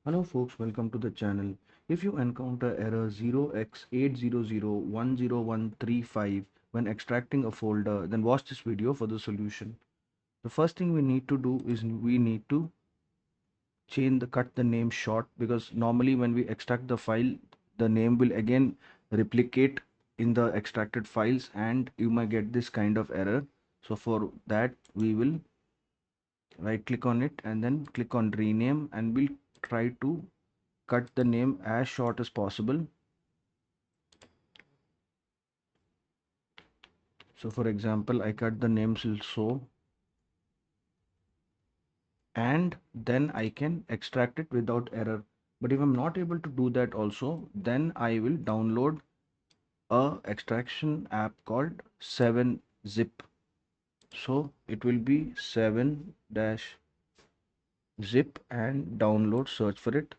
Hello folks, welcome to the channel. If you encounter error 0x80010135 when extracting a folder, then watch this video for the solution. The first thing we need to do is we need to cut the name short, because normally when we extract the file, the name will again replicate in the extracted files and you might get this kind of error. So for that we will right click on it and then click on rename, and we'll try to cut the name as short as possible. So for example, I cut the name so, and then I can extract it without error. But if I'm not able to do that also, then I will download a extraction app called 7-zip. So it will be 7-zip and download, search for it.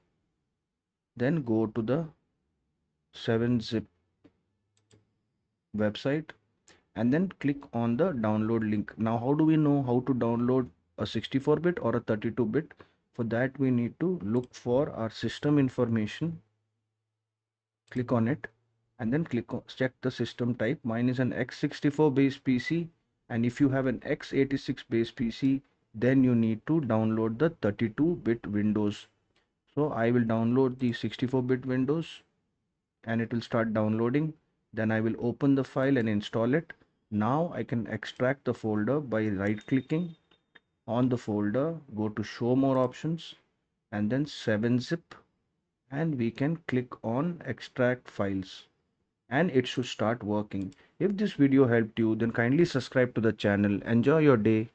Then go to the 7-zip website and then click on the download link. Now, how do we know how to download a 64-bit or a 32-bit? For that, we need to look for our system information, click on it, and then check the system type. Mine is an x64 based PC, and if you have an x86 based PC, then you need to download the 32-bit Windows. So I will download the 64-bit Windows and it will start downloading. Then I will open the file and install it. Now I can extract the folder by right clicking on the folder, go to show more options and then 7-zip, and we can click on extract files and it should start working. If this video helped you, then kindly subscribe to the channel. Enjoy your day.